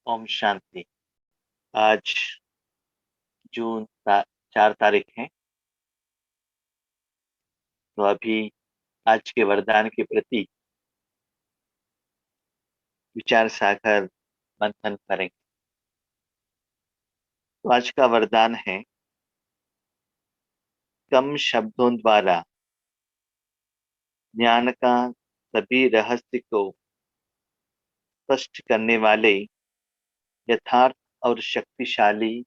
ओम शांति। आज जून 4 तारीख है। तो अभी आज के वरदान के प्रति विचार सागर मंथन करेंगे। तो आज का वरदान है, कम शब्दों द्वारा ज्ञान का सभी रहस्य को स्पष्ट करने वाले यथार्थ और शक्तिशाली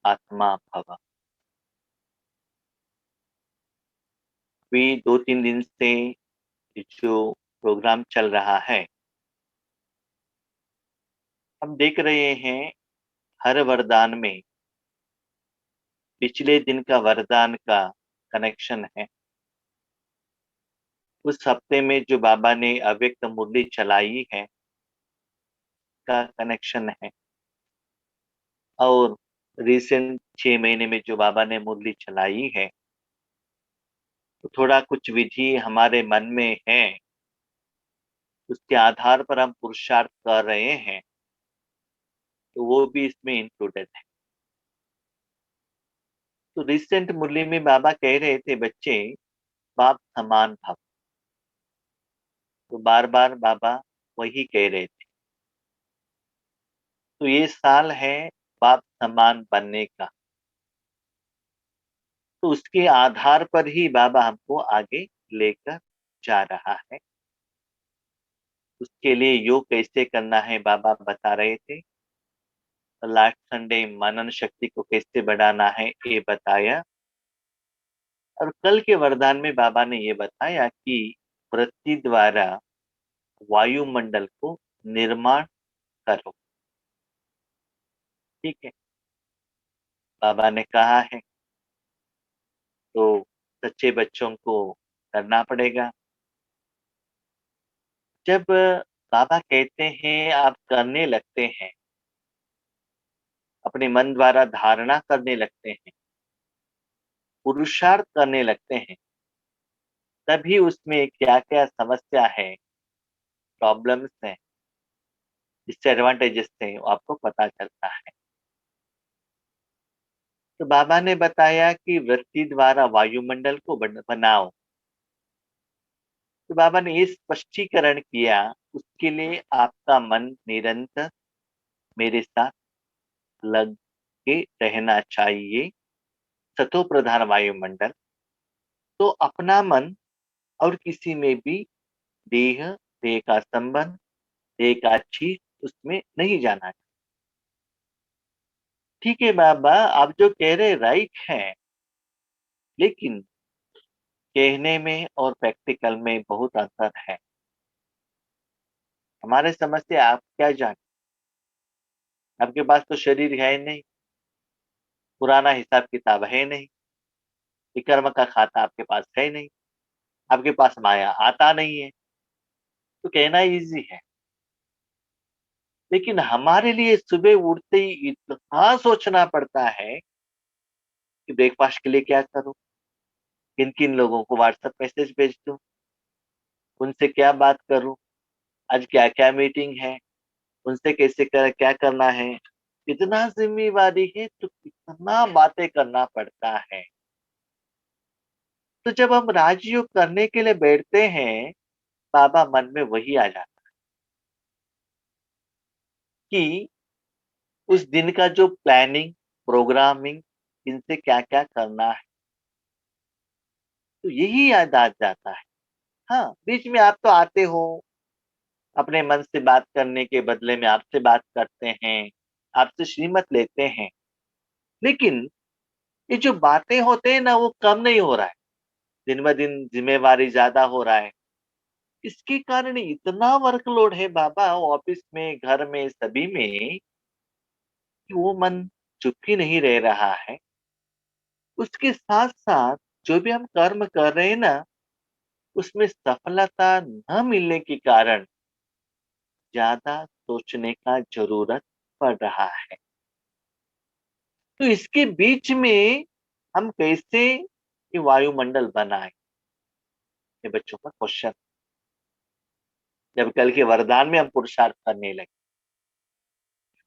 आत्मा भव। अभी 2-3 दिन से जो प्रोग्राम चल रहा है, हम देख रहे हैं हर वरदान में पिछले दिन का वरदान का कनेक्शन है। उस हफ्ते में जो बाबा ने अव्यक्त मुरली चलाई है का कनेक्शन है, और रिसेंट 6 महीने में जो बाबा ने मुरली चलाई है, तो थोड़ा कुछ विधि हमारे मन में है, उसके आधार पर हम पुरुषार्थ कर रहे हैं, तो वो भी इसमें इंक्लूडेड है। तो रिसेंट मुरली में बाबा कह रहे थे, बच्चे बाप समान भव। तो बार बार बाबा वही कह रहे थे। तो ये साल है बाप समान बनने का। तो उसके आधार पर ही बाबा हमको आगे लेकर जा रहा है। उसके लिए योग कैसे करना है बाबा बता रहे थे। लास्ट संडे मनन शक्ति को कैसे बढ़ाना है ये बताया। और कल के वरदान में बाबा ने ये बताया कि वृत्ति द्वारा वायुमंडल को निर्माण करो। ठीक है, बाबा ने कहा है, तो सच्चे बच्चों को करना पड़ेगा। जब बाबा कहते हैं आप करने लगते हैं, अपने मन द्वारा धारणा करने लगते हैं, पुरुषार्थ करने लगते हैं, तभी उसमें क्या क्या समस्या है, प्रॉब्लम्स हैं, डिसएडवांटेजेस हैं, वो आपको पता चलता है। तो बाबा ने बताया कि वृत्ति द्वारा वायुमंडल को बनाओ। तो बाबा ने ये स्पष्टीकरण किया, उसके लिए आपका मन निरंतर मेरे साथ लग के रहना चाहिए। सतो प्रधान वायुमंडल, तो अपना मन और किसी में भी देह देह का संबंध, देह का चीज उसमें नहीं जाना। ठीक है बाबा, आप जो कह रहे राइट है, लेकिन कहने में और प्रैक्टिकल में बहुत अंतर है। हमारे समझ से आप क्या जाने, आपके पास तो शरीर है नहीं, पुराना हिसाब किताब है नहीं, विकर्म का खाता आपके पास है नहीं, आपके पास माया आता नहीं है। तो कहना इजी है, लेकिन हमारे लिए सुबह उठते ही इतना सोचना पड़ता है कि ब्रेकफास्ट के लिए क्या करूं, किन किन लोगों को व्हाट्सएप मैसेज भेज दूं, उनसे क्या बात करूं, आज क्या क्या मीटिंग है, उनसे कैसे क्या करना है। इतना जिम्मेवारी है तो कितना बातें करना पड़ता है। तो जब हम राजयोग करने के लिए बैठते हैं, बाबा मन में वही आ जाता कि उस दिन का जो प्लानिंग, प्रोग्रामिंग, इनसे क्या क्या करना है, तो यही याद आ जाता है। हाँ, बीच में आप तो आते हो, अपने मन से बात करने के बदले में आपसे बात करते हैं, आपसे श्रीमत लेते हैं, लेकिन ये जो बातें होते हैं ना, वो कम नहीं हो रहा है। दिन ब दिन जिम्मेवारी ज्यादा हो रहा है। इसके कारण इतना वर्कलोड है बाबा, ऑफिस में, घर में, सभी में, कि वो मन चुप ही नहीं रह रहा है। उसके साथ साथ जो भी हम कर्म कर रहे हैं ना, उसमें सफलता न मिलने के कारण ज्यादा सोचने का जरूरत पड़ रहा है। तो इसके बीच में हम कैसे ये वायुमंडल बनाए, ये बच्चों का क्वेश्चन। जब कल के वरदान में हम पुरुषार्थ करने लगे,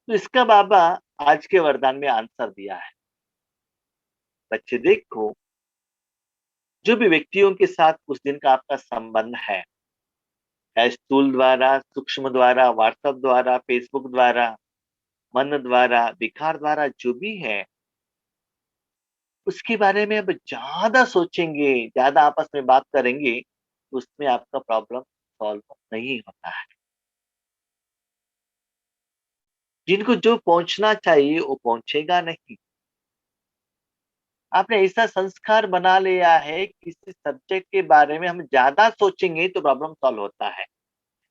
तो इसका बाबा आज के वरदान में आंसर दिया है। बच्चे देखो, जो भी व्यक्तियों के साथ उस दिन का आपका संबंध है, चाहे स्थूल द्वारा, सूक्ष्म द्वारा, व्हाट्सएप द्वारा, फेसबुक द्वारा, मन द्वारा, विकार द्वारा, जो भी है, उसके बारे में अब ज्यादा सोचेंगे, ज्यादा आपस में बात करेंगे, उसमें आपका प्रॉब्लम सॉल्व नहीं होता है। जिनको जो पहुंचना चाहिए वो पहुंचेगा नहीं। आपने ऐसा संस्कार बना लिया है, किसी सब्जेक्ट के बारे में हम ज्यादा सोचेंगे तो प्रॉब्लम सॉल्व होता है।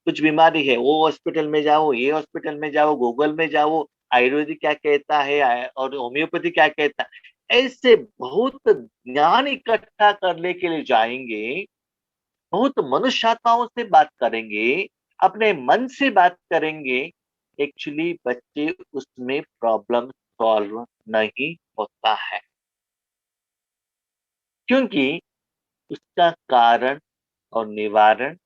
कुछ बीमारी है, वो हॉस्पिटल में जाओ, ये हॉस्पिटल में जाओ, गूगल में जाओ, आयुर्वेदिक क्या कहता है और होम्योपैथी क्या कहता है, ऐसे बहुत ज्ञान इकट्ठा करने के लिए जाएंगे, बहुत मनुष्यताओं से बात करेंगे, अपने मन से बात करेंगे। एक्चुअली बच्चे उसमें प्रॉब्लम सॉल्व नहीं होता है, क्योंकि उसका कारण और निवारण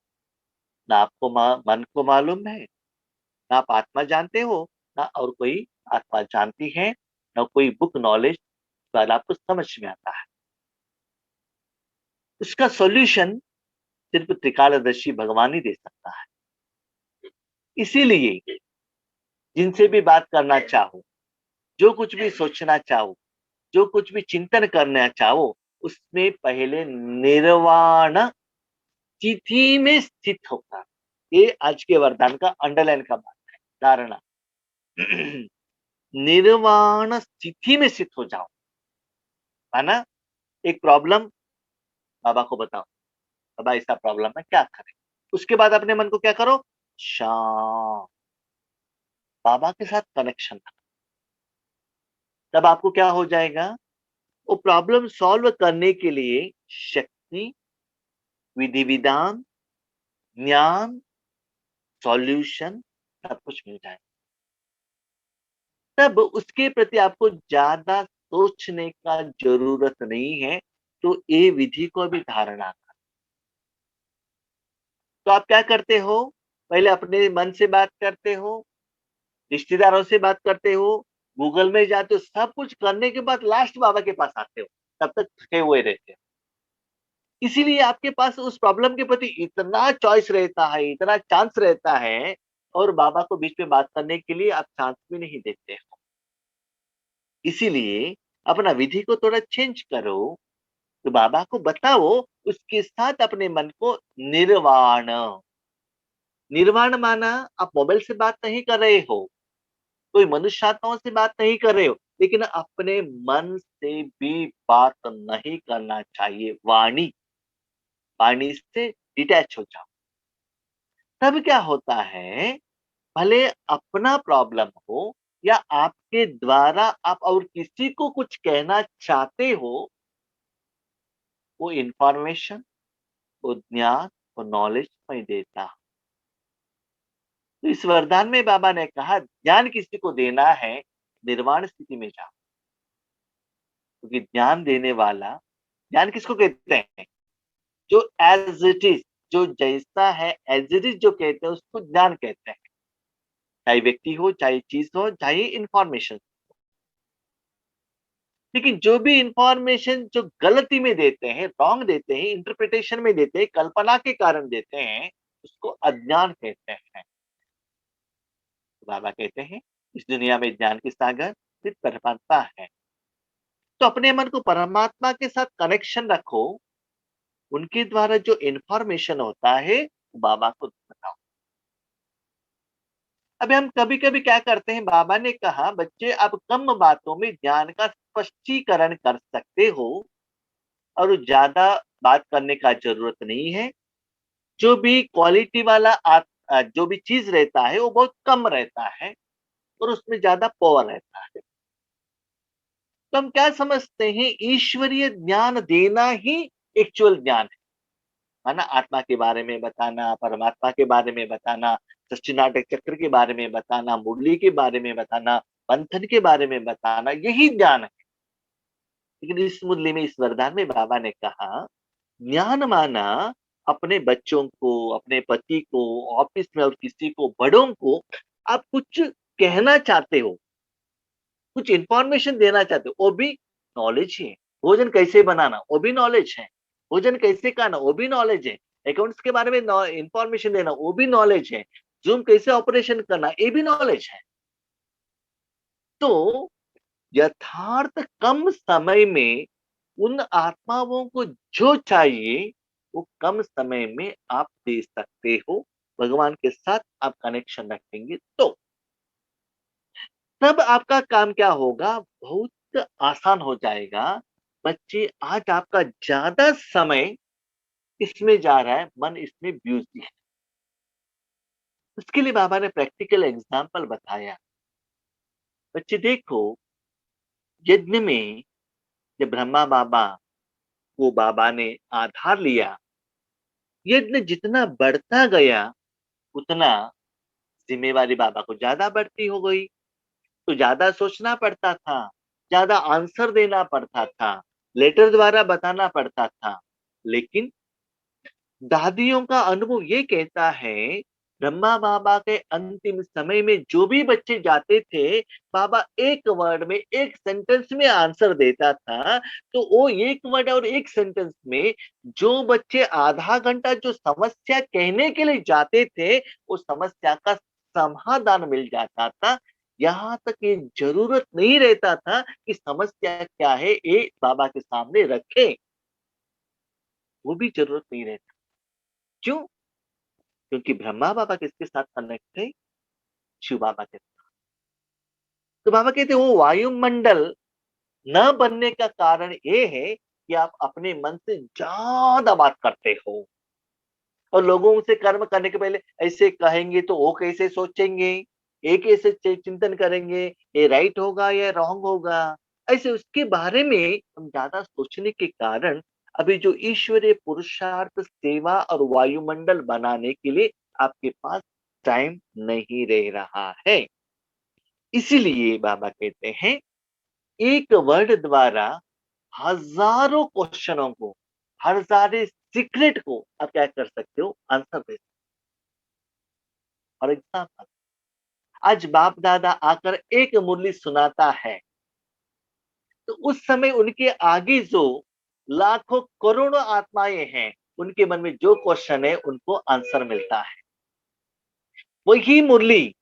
ना आपको मन को मालूम है, ना आप आत्मा जानते हो, ना और कोई आत्मा जानती है, ना कोई बुक नॉलेज वाला आपको समझ में आता है। उसका सॉल्यूशन सिर्फ त्रिकालदर्शी भगवान ही दे सकता है। इसीलिए जिनसे भी बात करना चाहो, जो कुछ भी सोचना चाहो, जो कुछ भी चिंतन करना चाहो, उसमें पहले निर्वाण स्थिति में स्थित होगा। ये आज के वरदान का अंडरलाइन का बात है, धारणा। निर्वाण स्थिति में स्थित हो जाओ, है ना। एक प्रॉब्लम, बाबा को बताओ, बाबा ऐसा प्रॉब्लम है, क्या करें। उसके बाद अपने मन को क्या करो, शांत, बाबा के साथ कनेक्शन। तब आपको क्या हो जाएगा, वो प्रॉब्लम सॉल्व करने के लिए शक्ति, विधि विधान, ज्ञान, सॉल्यूशन सब कुछ मिल जाएगा। तब उसके प्रति आपको ज्यादा सोचने का जरूरत नहीं है। तो ये विधि को भी धारणा कर। तो आप क्या करते हो, पहले अपने मन से बात करते हो, रिश्तेदारों से बात करते हो, गूगल में जाते हो, सब कुछ करने के बाद लास्ट बाबा के पास आते हो, तब तक थके हुए रहते हो। इसीलिए आपके पास उस प्रॉब्लम के प्रति इतना चॉइस रहता है, इतना चांस रहता है, और बाबा को बीच में बात करने के लिए आप चांस भी नहीं देते हो। इसीलिए अपना विधि को थोड़ा चेंज करो, तो बाबा को बताओ, उसके साथ अपने मन को निर्वाण। निर्वाण माना आप मोबाइल से बात नहीं कर रहे हो, कोई मनुष्य से बात नहीं कर रहे हो, लेकिन अपने मन से भी बात नहीं करना चाहिए। वाणी, वाणी से डिटैच हो जाओ। तब क्या होता है, भले अपना प्रॉब्लम हो या आपके द्वारा आप और किसी को कुछ कहना चाहते हो, वो इंफॉर्मेशन, वो ज्ञान, वो नॉलेज मैं देता हूं। तो इस वरदान में बाबा ने कहा, ज्ञान किसी को देना है, निर्वाण स्थिति में जाओ। क्योंकि ज्ञान देने वाला, ज्ञान किसको कहते हैं, जो एज इट इज, जो जैसा है एज इट इज जो कहते हैं उसको ज्ञान कहते हैं। चाहे व्यक्ति हो, चाहे चीज हो, चाहे इंफॉर्मेशन। लेकिन जो भी इंफॉर्मेशन जो गलती में देते हैं, रॉन्ग देते हैं, इंटरप्रिटेशन में देते हैं, कल्पना के कारण देते हैं, उसको अज्ञान कहते हैं। तो बाबा कहते हैं, इस दुनिया में ज्ञान की सागर सिर्फ परमात्मा है। तो अपने मन को परमात्मा के साथ कनेक्शन रखो, उनके द्वारा जो इंफॉर्मेशन होता है बाबा को बताओ। अभी हम कभी कभी क्या करते हैं, बाबा ने कहा बच्चे आप कम बातों में ज्ञान का स्पष्टीकरण कर सकते हो, और ज्यादा बात करने का जरूरत नहीं है। जो भी क्वालिटी वाला जो भी चीज रहता है वो बहुत कम रहता है, और उसमें ज्यादा पावर रहता है। तो हम क्या समझते हैं, ईश्वरीय ज्ञान देना ही एक्चुअल ज्ञान है ना। आत्मा के बारे में बताना, परमात्मा के बारे में बताना, सृष्टि नाटक चक्र के बारे में बताना, मुरली के बारे में बताना, मंथन के बारे में बताना, यही ज्ञान है। लेकिन इस मुरली में, इस वरदान में बाबा ने कहा, ज्ञान माना अपने बच्चों को, अपने पति को, ऑफिस में और किसी को, बड़ों को आप कुछ कहना चाहते हो, कुछ इंफॉर्मेशन देना चाहते हो, वो भी नॉलेज ही है। भोजन कैसे बनाना, वो भी नॉलेज है। भोजन कैसे खाना, वो भी नॉलेज है। अकाउंट्स के बारे में इंफॉर्मेशन देना, वो भी नॉलेज है। जूम कैसे ऑपरेशन करना, ये भी नॉलेज है। तो यथार्थ कम समय में उन आत्माओं को जो चाहिए, वो कम समय में आप दे सकते हो। भगवान के साथ आप कनेक्शन रखेंगे तो तब आपका काम क्या होगा, बहुत आसान हो जाएगा। बच्चे, आज आपका ज्यादा समय इसमें जा रहा है, मन इसमें बिजी है। उसके लिए बाबा ने प्रैक्टिकल एग्जाम्पल बताया। बच्चे देखो, यज्ञ में जब ब्रह्मा बाबा को बाबा ने आधार लिया, यज्ञ जितना बढ़ता गया उतना जिम्मेवारी बाबा को ज्यादा बढ़ती हो गई। तो ज्यादा सोचना पड़ता था, ज्यादा आंसर देना पड़ता था, लेटर द्वारा बताना पड़ता था। लेकिन दादियों का अनुभव ये कहता है, ब्रह्मा बाबा के अंतिम समय में जो भी बच्चे जाते थे, बाबा एक वर्ड में, एक सेंटेंस में आंसर देता था। तो वो एक वर्ड और एक सेंटेंस में जो बच्चे आधा घंटा जो समस्या कहने के लिए जाते थे, वो समस्या का समाधान मिल जाता था। यहाँ तक ये जरूरत नहीं रहता था कि समस्या क्या है ये बाबा के सामने रखे, वो भी जरूरत नहीं रहता। क्यों? क्योंकि ब्रह्मा बाबा किसके साथ कनेक्ट थे? शिव बाबा के साथ। तो बाबा कहते वो वायुमंडल न बनने का कारण ये है कि आप अपने मन से ज्यादा बात करते हो, और लोगों से कर्म करने के पहले ऐसे कहेंगे तो वो कैसे सोचेंगे, ये कैसे चिंतन करेंगे, ये राइट होगा या रॉन्ग होगा, ऐसे उसके बारे में हम ज्यादा सोचने के कारण अभी जो ईश्वरीय पुरुषार्थ, सेवा और वायुमंडल बनाने के लिए आपके पास टाइम नहीं रह रहा है। इसीलिए बाबा कहते हैं, एक वर्ड द्वारा हजारों क्वेश्चनों को, हजारे सीक्रेट को आप क्या कर सकते हो, आंसर दे सकते। फॉर एग्जाम्पल, आज बाप दादा आकर एक मुरली सुनाता है, तो उस समय उनके आगे जो लाखों करोड़ों आत्माएं हैं, उनके मन में जो क्वेश्चन है उनको आंसर मिलता है। वही मुरली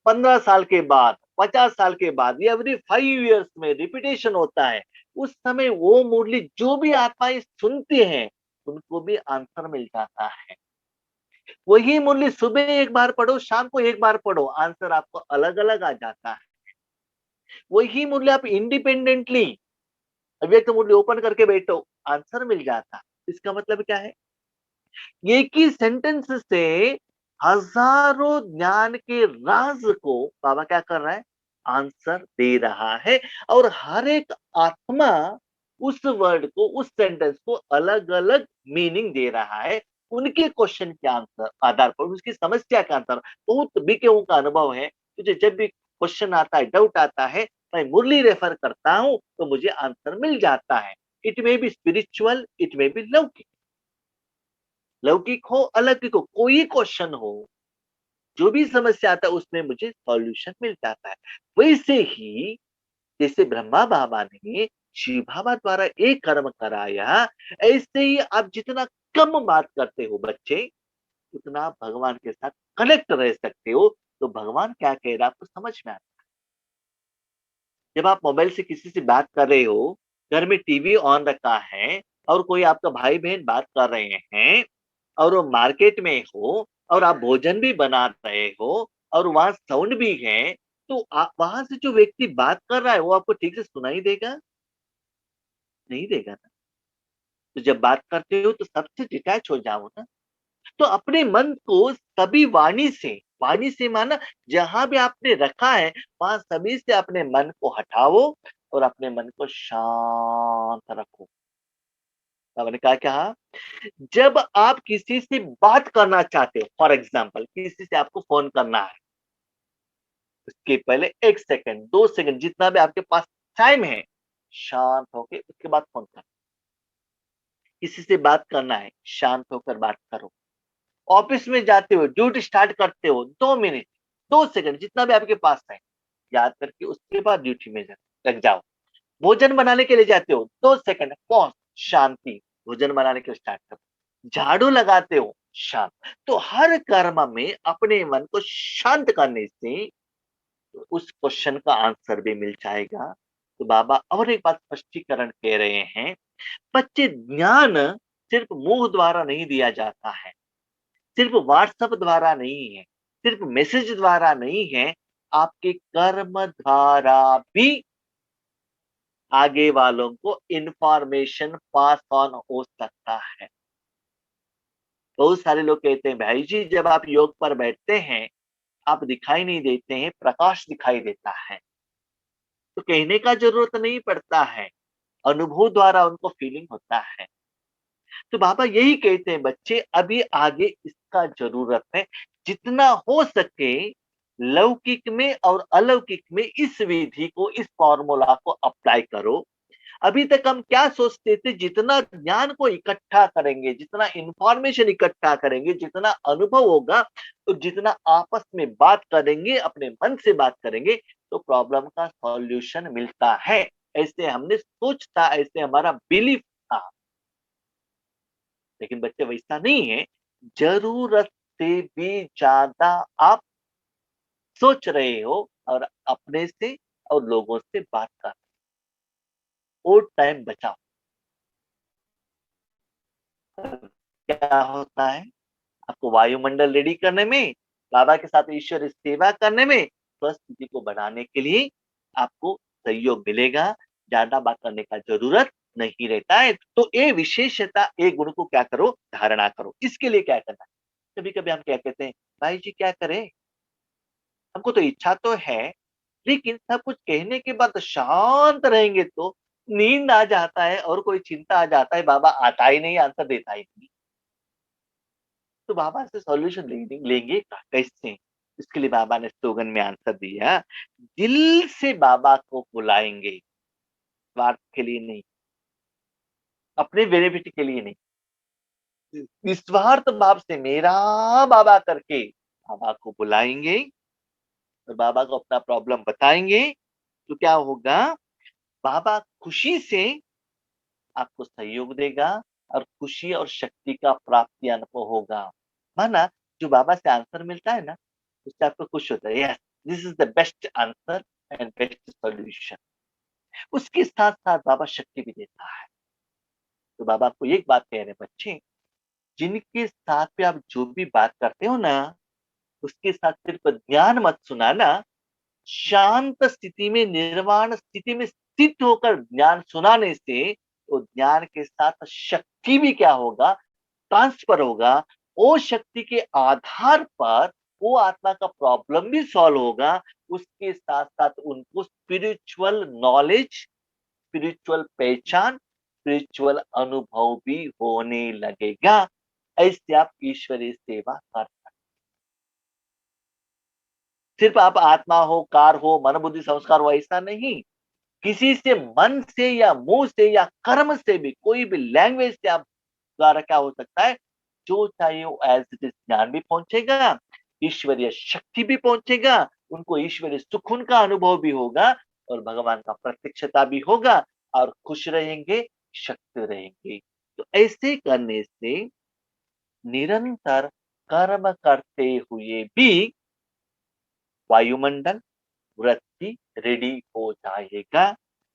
15 साल के बाद, 50 साल के बाद, या एवरी 5 इयर्स में रिपीटेशन होता है। उस समय वो मुरली जो भी आत्माएं सुनते हैं, उनको भी आंसर मिल जाता है। वही मुरली सुबह एक बार पढ़ो, शाम को एक बार पढ़ो, आंसर आपको अलग अलग आ जाता है। वही मुरली आप इंडिपेंडेंटली अव्यक्त मुरली ओपन करके बैठो, आंसर मिल जाता है। इसका मतलब क्या है, एक ही सेंटेंस से हजारों ज्ञान के राज को बाबा क्या कर रहा है, आंसर दे रहा है। और हर एक आत्मा उस वर्ड को, उस सेंटेंस को अलग अलग मीनिंग दे रहा है, उनके क्वेश्चन के आंसर आधार पर, उसकी समस्या का आंसर। बहुत बीकेओं का अनुभव है, मुझे जब भी क्वेश्चन आता है, डाउट आता है, मैं मुरली रेफर करता हूं तो मुझे आंसर मिल जाता है। It may be spiritual, it may be लौकिक, लौकिक हो अलौकिक हो, कोई क्वेश्चन हो, जो भी समस्या आता है उसमें मुझे सॉल्यूशन मिल जाता है। वैसे ही जैसे ब्रह्मा बाबा ने शिव बाबा द्वारा एक कर्म कराया, ऐसे ही आप जितना कम बात करते हो बच्चे, उतना भगवान के साथ कनेक्ट रह सकते हो। तो भगवान क्या कह रहा है आपको समझ में आता है। जब आप मोबाइल से किसी से बात कर रहे हो, घर में टीवी ऑन रखा है, और कोई आपका भाई बहन बात कर रहे हैं, और वो मार्केट में हो, और आप भोजन भी बना रहे हो, और वहां साउंड भी है, तो वहां से जो व्यक्ति बात कर रहा है वो आपको ठीक से सुनाई देगा? नहीं देगा ना। तो जब बात करते हो तो सबसे डिटैच हो जाओ ना। तो अपने मन को सभी वाणी से, वाणी से माना जहां भी आपने रखा है, वहां सभी से अपने मन को हटाओ और अपने मन को शांत रखो। मैंने कहा क्या, जब आप किसी से बात करना चाहते हो, फॉर एग्जाम्पल किसी से आपको फोन करना है, उसके पहले 1 सेकंड, 2 सेकंड, जितना भी आपके पास टाइम है, शांत होके उसके बाद फोन करो। किसी से बात करना है, शांत होकर बात करो। ऑफिस में जाते हो, ड्यूटी स्टार्ट करते हो, 2 मिनट 2 सेकंड जितना भी आपके पास है, याद करके उसके बाद ड्यूटी में लग जाओ। भोजन बनाने के लिए जाते हो, 2 सेकंड पॉज, शांति, भोजन बनाने के लिए स्टार्ट करो। झाड़ू लगाते हो, शांत। तो हर कर्म में अपने मन को शांत करने से उस क्वेश्चन का आंसर भी मिल जाएगा। तो बाबा और एक बात स्पष्टीकरण कह रहे हैं, बच्चे ज्ञान सिर्फ मुंह द्वारा नहीं दिया जाता है, सिर्फ व्हाट्सएप द्वारा नहीं है, सिर्फ मैसेज द्वारा नहीं है, आपके कर्म द्वारा भी आगे वालों को इंफॉर्मेशन पास ऑन हो सकता है। बहुत सारे लोग कहते हैं भाई जी जब आप योग पर बैठते हैं आप दिखाई नहीं देते हैं, प्रकाश दिखाई देता है। तो कहने का जरूरत नहीं पड़ता है, अनुभव द्वारा उनको फीलिंग होता है। तो बाबा यही कहते हैं बच्चे अभी आगे इसका जरूरत है, जितना हो सके लौकिक में और अलौकिक में इस विधि को, इस फॉर्मूला को अप्लाई करो। अभी तक हम क्या सोचते थे, जितना ज्ञान को इकट्ठा करेंगे, जितना इंफॉर्मेशन इकट्ठा करेंगे, जितना अनुभव होगा, तो जितना आपस में बात करेंगे, अपने मन से बात करेंगे, तो प्रॉब्लम का सॉल्यूशन मिलता है। ऐसे हमने सोच था, ऐसे हमारा बिलीफ था। लेकिन बच्चे वैसा नहीं है, जरूरत से भी ज्यादा आप सोच रहे हो और अपने से और लोगों से बात कर, और टाइम बचाओ। क्या होता है, आपको वायुमंडल रेडी करने में, बाबा के साथ ईश्वर सेवा करने में, स्वस्थिति को बढ़ाने के लिए आपको सहयोग मिलेगा। ज्यादा बात करने का जरूरत नहीं रहता है। तो ये विशेषता, ये गुण को क्या करो, धारणा करो। इसके लिए क्या करना है, कभी कभी हम क्या कहते हैं, भाई जी क्या करें, हमको तो इच्छा तो है, लेकिन सब कुछ कहने के बाद शांत रहेंगे तो नींद आ जाता है और कोई चिंता आ जाता है, बाबा आता ही नहीं, आंसर देता ही नहीं। तो बाबा से सॉल्यूशन लेंगे कैसे, इसके लिए बाबा ने स्लोगन में आंसर दिया, दिल से बाबा को बुलाएंगे, स्वार्थ के लिए नहीं, अपने बेनिफिट के लिए नहीं, निस्वार्थ भाव से मेरा बाबा करके बाबा को बुलाएंगे और बाबा को अपना प्रॉब्लम बताएंगे। तो क्या होगा, बाबा खुशी से आपको सहयोग देगा और खुशी और शक्ति का प्राप्ति अनुभव होगा। माना जो बाबा से आंसर मिलता है ना, उससे आपको खुश होता है, yes this is the best answer and best solution. उसके साथ साथ बाबा शक्ति भी देता है। तो बाबा आपको एक बात कह रहे हैं बच्चे, जिनके साथ पे आप जो भी बात करते हो ना, उसके साथ सिर्फ ज्ञान मत सुनाना, शांत स्थिति में, निर्वाण स्थिति में स्थित होकर ज्ञान सुनाने से तो ज्ञान के साथ शक्ति भी क्या होगा, ट्रांसफर होगा। वो शक्ति के आधार पर वो आत्मा का प्रॉब्लम भी सॉल्व होगा। उसके साथ साथ उनको स्पिरिचुअल नॉलेज, स्पिरिचुअल पहचान, स्पिरिचुअल अनुभव भी होने लगेगा। ऐसे आप ईश्वरीय सेवा कर, सिर्फ आप आत्मा हो, कार हो, मन बुद्धि संस्कार हो, ऐसा नहीं। किसी से मन से या मुंह से या कर्म से भी, कोई भी लैंग्वेज से आप द्वारा क्या हो सकता है, जो चाहिए वो एज इट इज ज्ञान भी पहुंचेगा, ईश्वरीय शक्ति भी पहुंचेगा, उनको ईश्वरीय सुख उनका अनुभव भी होगा और भगवान का प्रत्यक्षता भी होगा और खुश रहेंगे, शक्त रहेंगे। तो ऐसे करने से निरंतर कर्म करते हुए भी वायुमंडल, वृत्ति रेडी हो जाएगा।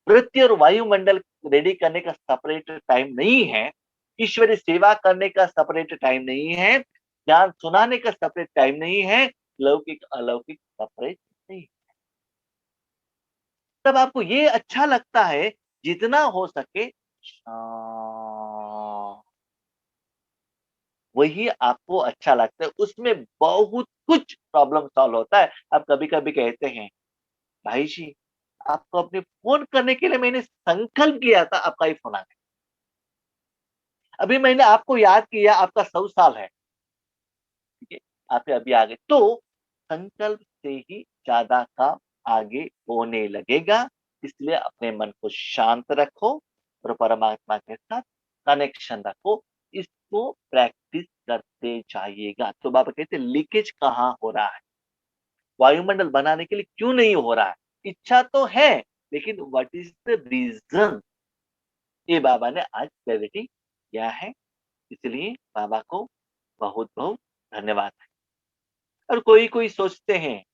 वृत्ति और वायुमंडल रेडी करने का सेपरेट टाइम नहीं है, ईश्वरीय सेवा करने का सेपरेट टाइम नहीं है, ज्ञान सुनाने का सेपरेट टाइम नहीं है, लौकिक अलौकिक सेपरेट नहीं। तब आपको ये अच्छा लगता है, जितना हो सके वही आपको अच्छा लगता है, उसमें बहुत कुछ प्रॉब्लम सॉल्व होता है। आप कभी कभी कहते हैं भाई जी आपको अपने फोन करने के लिए मैंने संकल्प किया था, आपका ही फोन आ गया, अभी मैंने आपको याद किया, आपका 100 साल है, ठीक है, आप अभी आ गए। तो संकल्प से ही ज्यादा काम आगे होने लगेगा। इसलिए अपने मन को शांत रखो और परमात्मा के साथ कनेक्शन रखो, इसको प्रैक्टिस करते जाइएगा। तो बाबा कहते लीकेज कहाँ हो रहा है, वायुमंडल बनाने के लिए क्यों नहीं हो रहा है? इच्छा तो है, लेकिन व्हाट इज़ द रीज़न? ये बाबा ने आज क्लैरिटी किया है, इसलिए बाबा को बहुत-बहुत धन्यवाद। और कोई-कोई सोचते हैं,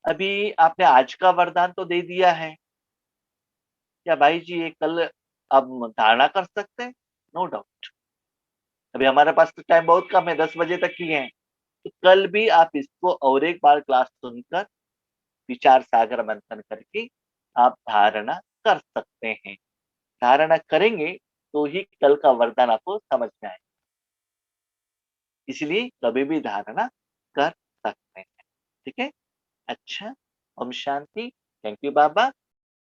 अभी आपने आज का वरदान तो दे दिया है, क्या भाई जी ये कल हम धारणा कर सकते हैं? No doubt. अभी हमारे पास तो टाइम बहुत कम है, 10 बजे तक ही है। तो कल भी आप इसको और एक बार क्लास सुनकर, विचार सागर मंथन करके आप धारणा कर सकते हैं। धारणा करेंगे तो ही कल का वरदान आपको समझ में आएगा। इसलिए कभी भी धारणा कर सकते हैं। ठीक है? अच्छा, Om Shanti. Thank you Baba.